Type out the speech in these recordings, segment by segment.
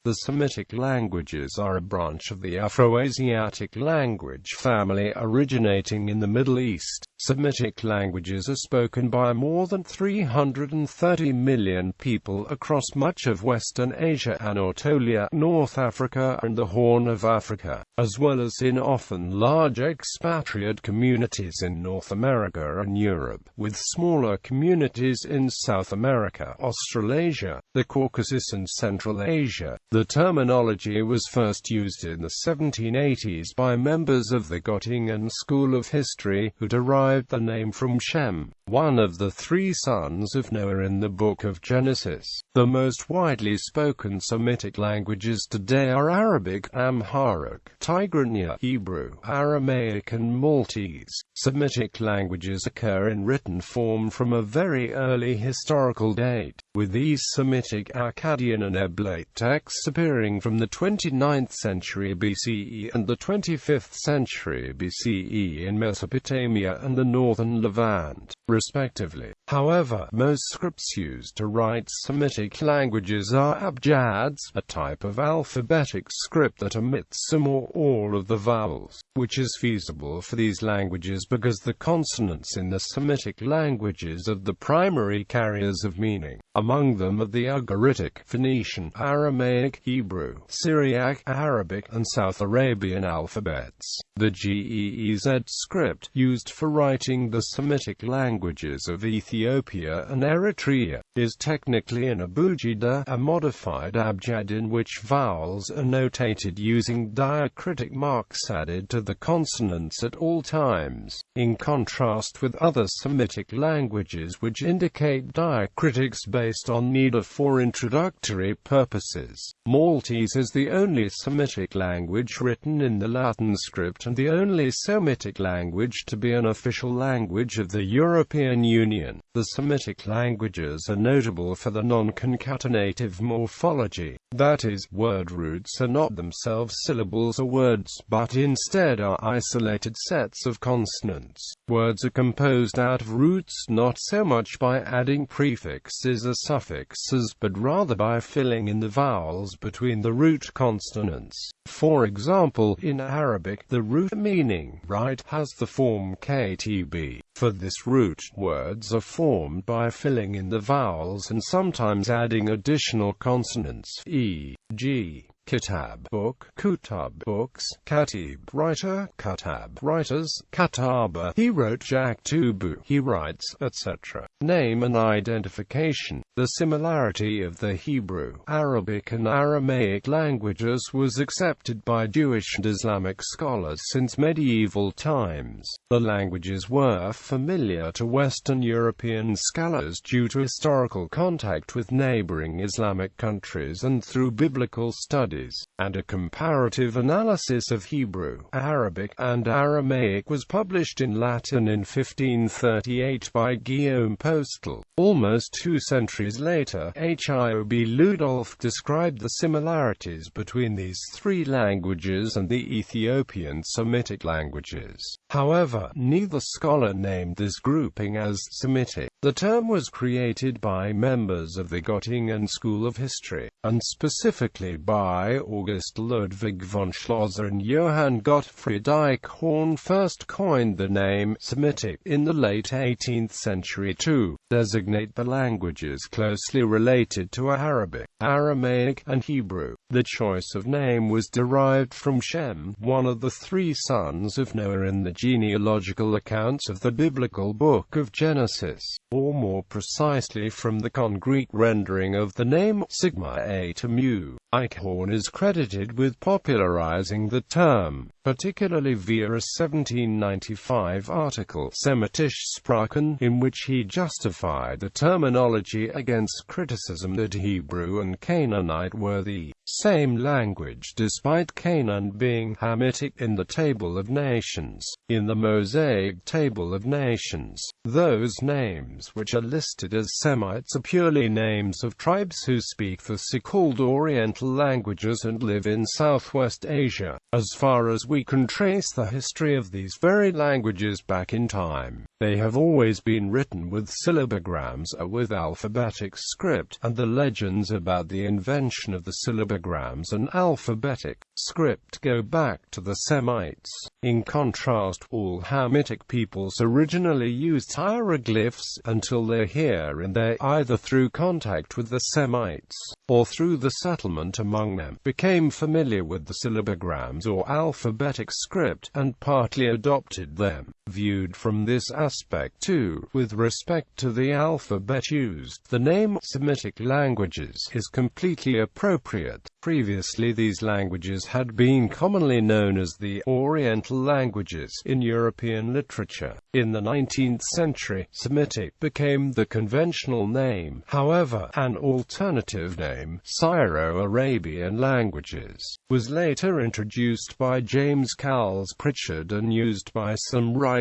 The Semitic languages are a branch of the Afroasiatic language family originating in the Middle East. Semitic languages are spoken by more than 330 million people across much of Western Asia, Anatolia, North Africa and the Horn of Africa, as well as in often large expatriate communities in North America and Europe, with smaller communities in South America, Australasia, the Caucasus and Central Asia. The terminology was first used in the 1780s by members of the Göttingen School of History, who derived the name from Shem, one of the three sons of Noah in the Book of Genesis. The most widely spoken Semitic languages today are Arabic, Amharic, Tigrinya, Hebrew, Aramaic and Maltese. Semitic languages occur in written form from a very early historical date, with these Semitic Akkadian and Eblate texts appearing from the 29th century BCE and the 25th century BCE in Mesopotamia and the northern Levant, respectively. However, most scripts used to write Semitic languages are abjads, a type of alphabetic script that omits some or all of the vowels, which is feasible for these languages because the consonants in the Semitic languages are the primary carriers of meaning. Among them are the Ugaritic, Phoenician, Aramaic, Hebrew, Syriac, Arabic, and South Arabian alphabets. The GEEZ script, used for writing the Semitic languages of Ethiopia and Eritrea, is technically an abugida, a modified abjad in which vowels are notated using diacritic marks added to the consonants at all times, in contrast with other Semitic languages which indicate diacritics based on need for introductory purposes. Maltese is the only Semitic language written in the Latin script and the only Semitic language to be an official language of the European Union. The Semitic languages are notable for the non-concatenative morphology, that is, word roots are not themselves syllables or words, but instead are isolated sets of consonants. Words are composed out of roots not so much by adding prefixes or suffixes, but rather by filling in the vowels between the root consonants. For example, in Arabic, the root meaning right has the form ktb. For this root, words are formed by filling in the vowels and sometimes adding additional consonants, e.g. kitab, book, kutab, books, katib, writer, katab, writers, kataba, he wrote, jaktubu, he writes, etc. Name and identification. The similarity of the Hebrew, Arabic and Aramaic languages was accepted by Jewish and Islamic scholars since medieval times. The languages were familiar to Western European scholars due to historical contact with neighboring Islamic countries and through biblical studies, and a comparative analysis of Hebrew, Arabic, and Aramaic was published in Latin in 1538 by Guillaume Postel. Almost 2 centuries later, Hiob Ludolf described the similarities between these three languages and the Ethiopian Semitic languages. However, neither scholar named this grouping as Semitic. The term was created by members of the Göttingen School of History, and specifically by August Ludwig von Schlosser and Johann Gottfried Eichhorn first coined the name Semitic in the late 18th century to designate the languages closely related to Arabic, Aramaic, and Hebrew. The choice of name was derived from Shem, one of the three sons of Noah in the genealogical accounts of the biblical Book of Genesis, or more precisely from the Con-Greek rendering of the name sigma a to mu. Eichhorn is credited with popularizing the term, particularly via a 1795 article, Semitisch Sprachen, in which he justified the terminology against criticism that Hebrew and Canaanite were the same language despite Canaan being Hamitic in the Table of Nations. In the Mosaic Table of Nations, those names which are listed as Semites are purely names of tribes who speak the so-called Oriental languages and live in Southwest Asia. As far as we can trace the history of these very languages back in time, they have always been written with syllabograms or with alphabetic script, and the legends about the invention of the syllabograms syllabograms and alphabetic script go back to the Semites. In contrast, all Hamitic peoples originally used hieroglyphs until they here and there, either through contact with the Semites or through the settlement among them, became familiar with the syllabograms or alphabetic script, and partly adopted them. Viewed from this aspect too, with respect to the alphabet used, the name Semitic languages is completely appropriate. Previously these languages had been commonly known as the Oriental languages in European literature. In the 19th century, Semitic became the conventional name. However, an alternative name, Syro-Arabian languages, was later introduced by James Cowles Pritchard and used by some writers.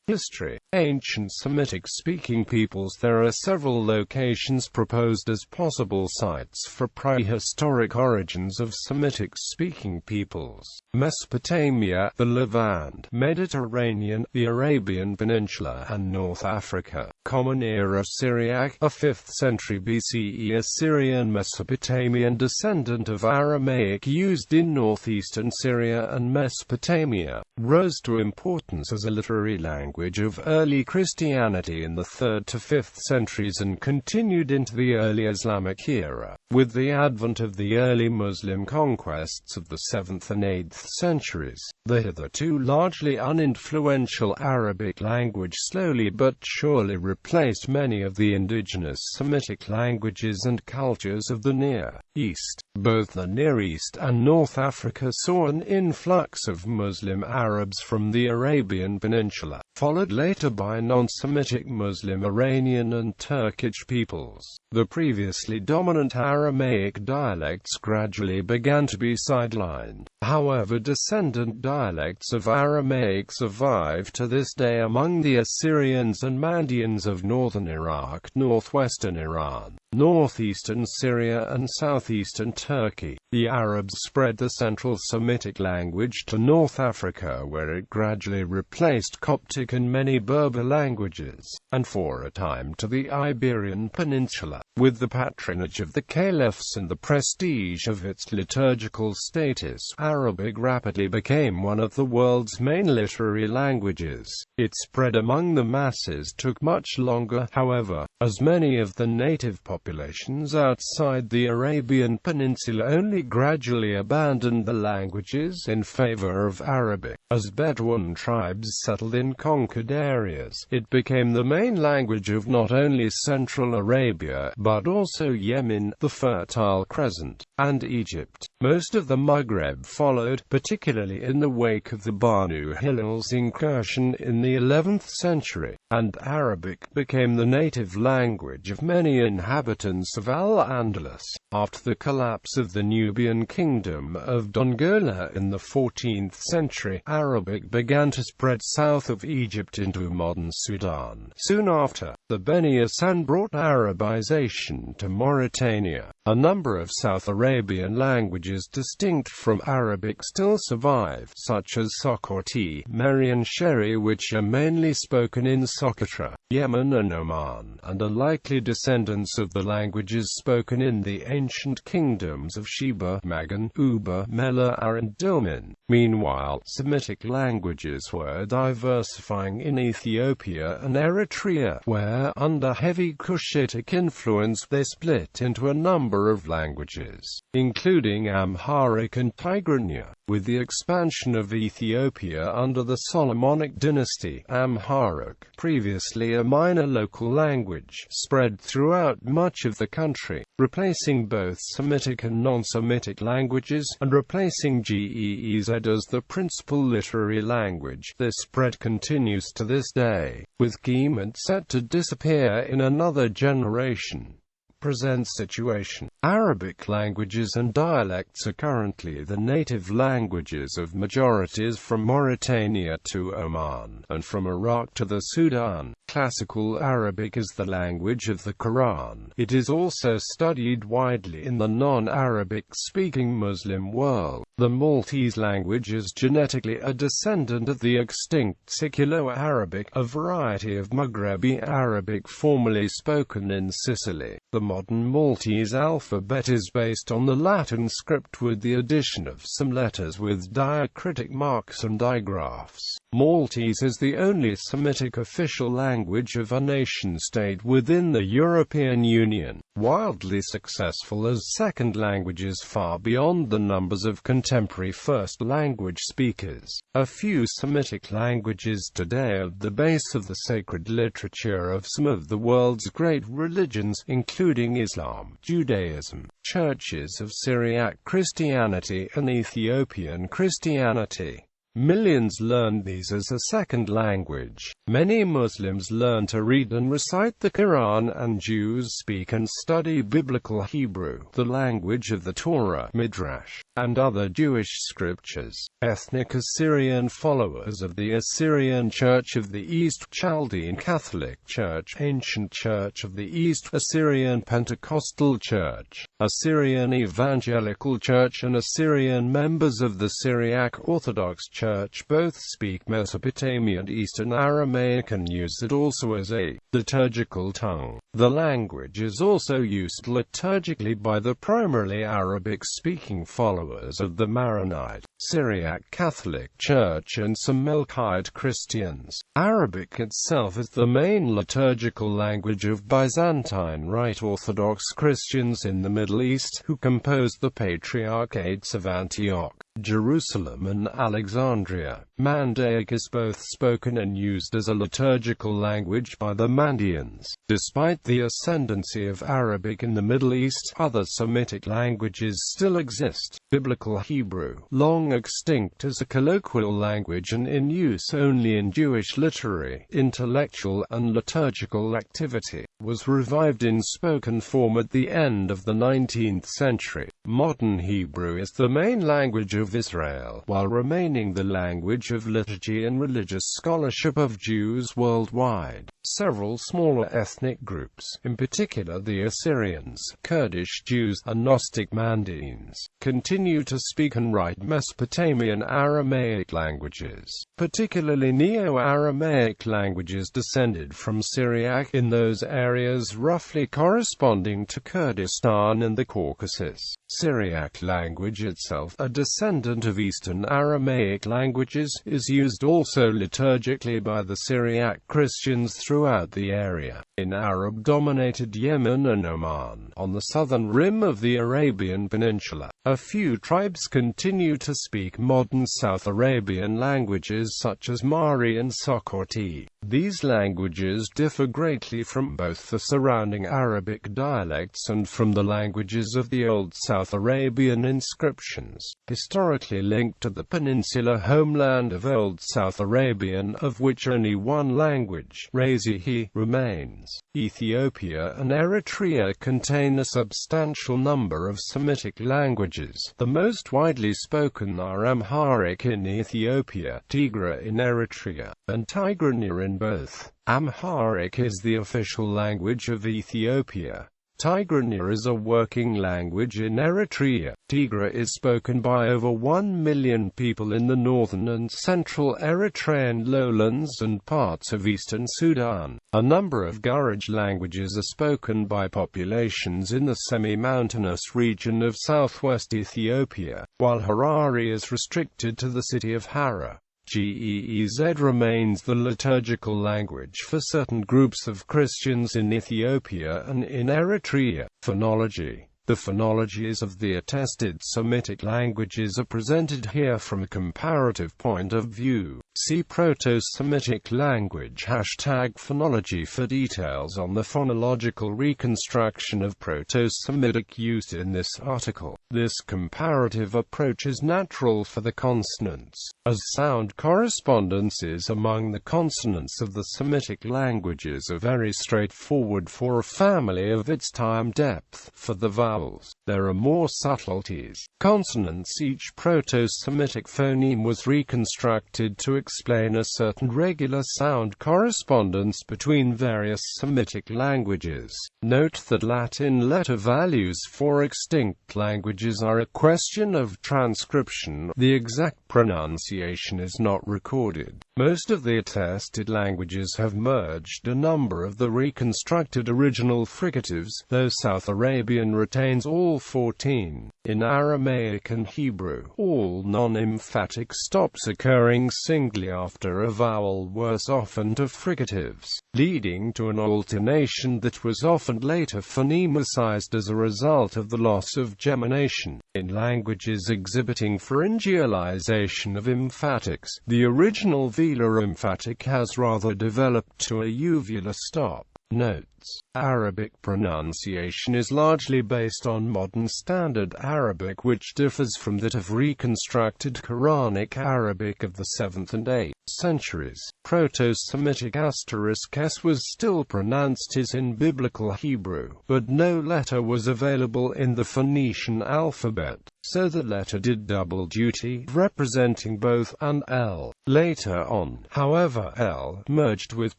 History. Ancient Semitic-speaking peoples. There are several locations proposed as possible sites for prehistoric origins of Semitic-speaking peoples. Mesopotamia, the Levant, Mediterranean, the Arabian Peninsula, and North Africa. Common Era. Syriac, a 5th century BCE Assyrian Mesopotamian descendant of Aramaic used in northeastern Syria and Mesopotamia, rose to importance as a literary language of early Christianity in the 3rd to 5th centuries and continued into the early Islamic era. With the advent of the early Muslim conquests of the 7th and 8th centuries, the hitherto largely uninfluential Arabic language slowly but surely replaced many of the indigenous Semitic languages and cultures of the Near East. Both the Near East and North Africa saw an influx of Muslim Arabs from the Arabian Peninsula, followed later by non-Semitic Muslim Iranian and Turkish peoples. The previously dominant Aramaic dialects gradually began to be sidelined. However, descendant dialects of Aramaic survive to this day among the Assyrians and Mandeans of northern Iraq, northwestern Iran, northeastern Syria and southeastern Turkey. The Arabs spread the Central Semitic language to North Africa, where it gradually replaced Coptic and many Berber languages, and for a time to the Iberian Peninsula. With the patronage of the caliphs and the prestige of its liturgical status, Arabic rapidly became one of the world's main literary languages. Its spread among the masses took much longer, however, as many of the native populations outside the Arabian Peninsula only gradually abandoned the languages in favor of Arabic. As Bedouin tribes settled in conquered areas, it became the main language of not only Central Arabia, but also Yemen, the Fertile Crescent, and Egypt. Most of the Maghreb followed, particularly in the wake of the Banu Hilal's incursion in the 11th century, and Arabic became the native language of many inhabitants of Al-Andalus. After the collapse of the Nubian kingdom of Dongola in the 14th century, Arabic began to spread south of Egypt into modern Sudan. Soon after, the Beni Hassan brought Arabization to Mauritania. A number of South Arabian languages distinct from Arabic still survive, such as Socoti, Meri and Sheri, which are mainly spoken in Socotra, Yemen and Oman, and are likely descendants of the languages spoken in the ancient kingdoms of Sheba, Magan, Uba, Melar and Dilmun. Meanwhile, Semitic languages were diversifying in Ethiopia and Eritrea, where, under heavy Cushitic influence, they split into a number of languages, including Amharic and Tigrinya. With the expansion of Ethiopia under the Solomonic dynasty, Amharic, previously a minor local language, spread throughout much of the country, replacing both Semitic and non-Semitic languages, and replacing Ge'ez as the principal literary language. This spread continues to this day, with Ge'ez set to disappear in another generation. Present situation. Arabic languages and dialects are currently the native languages of majorities from Mauritania to Oman, and from Iraq to the Sudan. Classical Arabic is the language of the Quran. It is also studied widely in the non-Arabic-speaking Muslim world. The Maltese language is genetically a descendant of the extinct Siculo-Arabic, a variety of Maghrebi Arabic formerly spoken in Sicily. The modern Maltese alphabet is based on the Latin script with the addition of some letters with diacritic marks and digraphs. Maltese is the only Semitic official language of a nation-state within the European Union, wildly successful as second languages far beyond the numbers of contemporary first language speakers. A few Semitic languages today are the base of the sacred literature of some of the world's great religions, including Islam, Judaism, churches of Syriac Christianity and Ethiopian Christianity. Millions learn these as a second language. Many Muslims learn to read and recite the Quran, and Jews speak and study Biblical Hebrew, the language of the Torah, Midrash, and other Jewish scriptures. Ethnic Assyrian followers of the Assyrian Church of the East, Chaldean Catholic Church, Ancient Church of the East, Assyrian Pentecostal Church, Assyrian Evangelical Church and Assyrian members of the Syriac Orthodox Church both speak Mesopotamian and Eastern Aramaic and use it also as a liturgical tongue. The language is also used liturgically by the primarily Arabic-speaking followers of the Maronite, Syriac Catholic Church and some Melkite Christians. Arabic itself is the main liturgical language of Byzantine Rite Orthodox Christians in the Middle East, who composed the Patriarchates of Antioch, Jerusalem and Alexandria. Mandaic is both spoken and used as a liturgical language by the Mandaeans. Despite the ascendancy of Arabic in the Middle East, other Semitic languages still exist. Biblical Hebrew, long extinct as a colloquial language and in use only in Jewish literary, intellectual and liturgical activity, was revived in spoken form at the end of the 19th century. Modern Hebrew is the main language of Israel, while remaining the language of liturgy and religious scholarship of Jews worldwide. Several smaller ethnic groups, in particular the Assyrians, Kurdish Jews, and Gnostic Mandaeans, continue to speak and write Mesopotamian Aramaic languages, particularly Neo-Aramaic languages descended from Syriac in those areas roughly corresponding to Kurdistan and the Caucasus. Syriac language itself, a descendant of Eastern Aramaic languages, is used also liturgically by the Syriac Christians throughout the area. In Arab-dominated Yemen and Oman, on the southern rim of the Arabian Peninsula, a few tribes continue to speak modern South Arabian languages such as Mari and Sokoti. These languages differ greatly from both the surrounding Arabic dialects and from the languages of the Old South Arabian inscriptions, historically linked to the peninsular homeland of Old South Arabian, of which only one language, Razihi, remains. Ethiopia and Eritrea contain a substantial number of Semitic languages. The most widely spoken are Amharic in Ethiopia, Tigray in Eritrea, and Tigrinya in both. Amharic is the official language of Ethiopia. Tigrinya is a working language in Eritrea. Tigray is spoken by over 1 million people in the northern and central Eritrean lowlands and parts of eastern Sudan. A number of Gurage languages are spoken by populations in the semi-mountainous region of southwest Ethiopia, while Harari is restricted to the city of Hara. Geez remains the liturgical language for certain groups of Christians in Ethiopia and in Eritrea. Phonology. The phonologies of the attested Semitic languages are presented here from a comparative point of view. See Proto-Semitic language #Phonology for details on the phonological reconstruction of Proto-Semitic used in this article. This comparative approach is natural for the consonants, as sound correspondences among the consonants of the Semitic languages are very straightforward for a family of its time depth. For the vowels, vowels. There are more subtleties. Consonants. Each Proto-Semitic phoneme was reconstructed to explain a certain regular sound correspondence between various Semitic languages. Note that Latin letter values for extinct languages are a question of transcription. The exact pronunciation is not recorded. Most of the attested languages have merged a number of the reconstructed original fricatives, though South Arabian retains all 14. In Aramaic and Hebrew, all non-emphatic stops occurring singly after a vowel worse often to fricatives, leading to an alternation that was often later phonemicized as a result of the loss of gemination. In languages exhibiting pharyngealization of emphatics, the original velar emphatic has rather developed to a uvular stop. Notes: Arabic pronunciation is largely based on modern Standard Arabic, which differs from that of reconstructed Quranic Arabic of the 7th and 8th centuries. Proto-Semitic *s was still pronounced as in Biblical Hebrew, but no letter was available in the Phoenician alphabet, so the letter did double duty, representing both and L. Later on, however, L merged with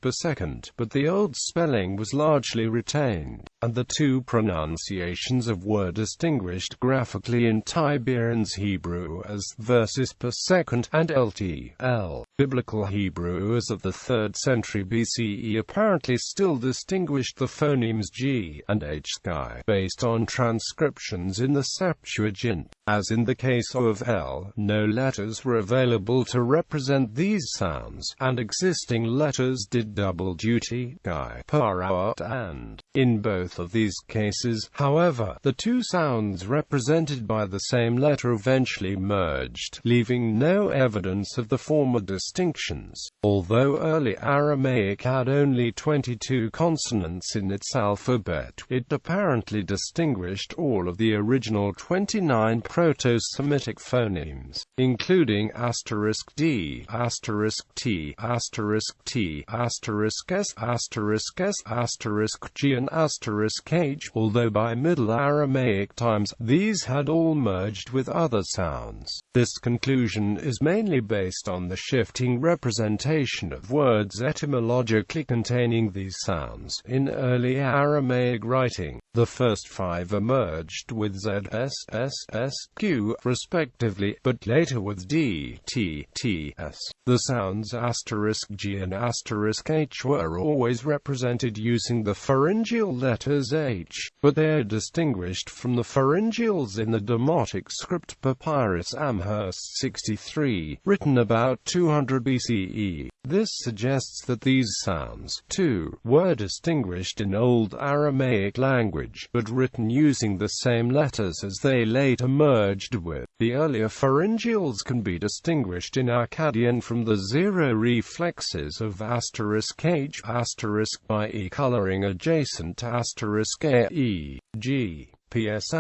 per second, but the old spelling was largely retained, and the two pronunciations of were distinguished graphically in Tiberian's Hebrew as versus per second and LTL. Biblical Hebrew as of the 3rd century BCE apparently still distinguished the phonemes G and H based on transcriptions in the Septuagint. As in the case of L, no letters were available to represent these sounds, and existing letters did double duty, and. In both of these cases, however, the two sounds represented by the same letter eventually merged, leaving no evidence of the former distinctions. Although early Aramaic had only 22 consonants in its alphabet, it apparently distinguished all of the original 29 Proto-Semitic phonemes, including *d, *t, *t, *s, *g, and *h, although by Middle Aramaic times, these had all merged with other sounds. This conclusion is mainly based on the shifting representation of words etymologically containing these sounds in early Aramaic writing. The first 5 emerged with Z, S, S, S, Q, respectively, but later with D, T, T, S. The sounds *g and *h were always represented using the pharyngeal letters H, but they are distinguished from the pharyngeals in the Demotic script papyrus Amharic 63, written about 200 BCE. This suggests that these sounds, too, were distinguished in Old Aramaic language, but written using the same letters as they later merged with. The earlier pharyngeals can be distinguished in Akkadian from the zero reflexes of *h, by e coloring adjacent *a, e, g. PS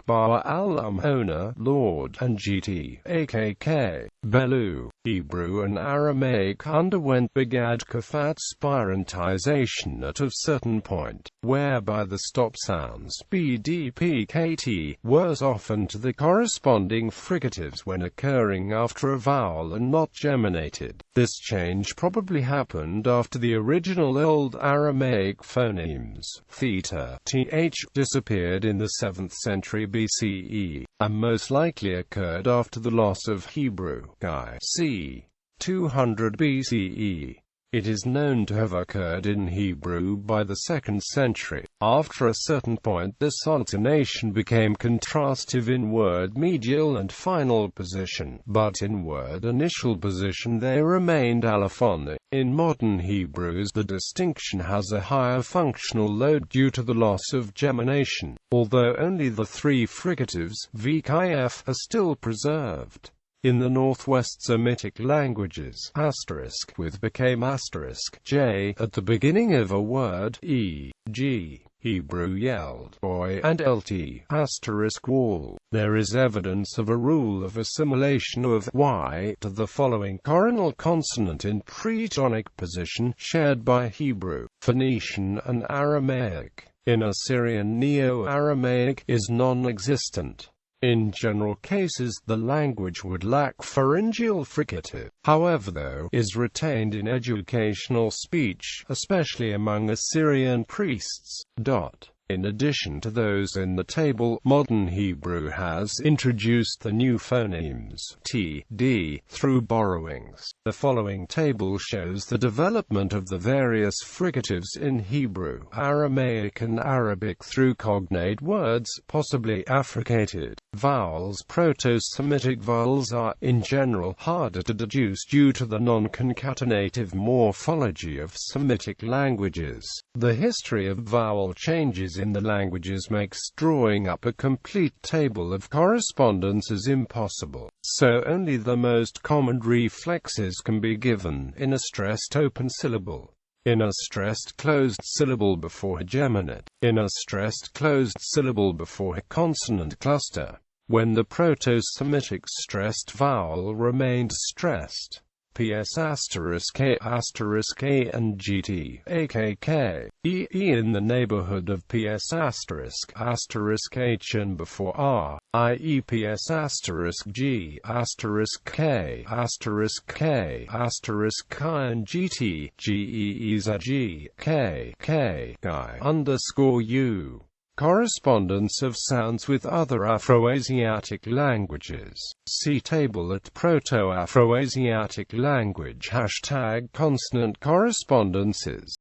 *bar al-Amhona, Lord, and GT, AKK, Belu. Hebrew and Aramaic underwent Bagad Kafat spirantization at a certain point, whereby the stop sounds BDPKT were softened to the corresponding fricatives when occurring after a vowel and not geminated. This change probably happened after the original Old Aramaic phonemes, theta, th, disappeared in the 7th century BCE, and most likely occurred after the loss of Hebrew, c. 200 BCE. It is known to have occurred in Hebrew by the 2nd century. After a certain point, this alternation became contrastive in word medial and final position, but in word initial position they remained allophonic. In modern Hebrews, the distinction has a higher functional load due to the loss of gemination, although only the 3 fricatives, vkf, are still preserved. In the Northwest Semitic languages, * with became * j at the beginning of a word, e.g. Hebrew yelled, boy, and lt, wall. There is evidence of a rule of assimilation of y to the following coronal consonant in pretonic position, shared by Hebrew, Phoenician and Aramaic. in Assyrian Neo-Aramaic is non-existent. In general cases, the language would lack pharyngeal fricative. However, though, is retained in educational speech, especially among Assyrian priests. In addition to those in the table, modern Hebrew has introduced the new phonemes t, d, through borrowings. The following table shows the development of the various fricatives in Hebrew, Aramaic and Arabic through cognate words, possibly affricated. Vowels. Proto-Semitic vowels are, in general, harder to deduce due to the non-concatenative morphology of Semitic languages. The history of vowel changes in the languages makes drawing up a complete table of correspondences impossible, so only the most common reflexes can be given, in a stressed open syllable, in a stressed closed syllable before a geminate, in a stressed closed syllable before a consonant cluster, when the Proto-Semitic stressed vowel remained stressed. PS *k *a and gt, akk, in the neighborhood of PS *h and before r, i.e. PS *g, k, k, and gt, geez k, _u. Correspondence of sounds with other Afroasiatic languages. See table at Proto-Afroasiatic language #consonant correspondences.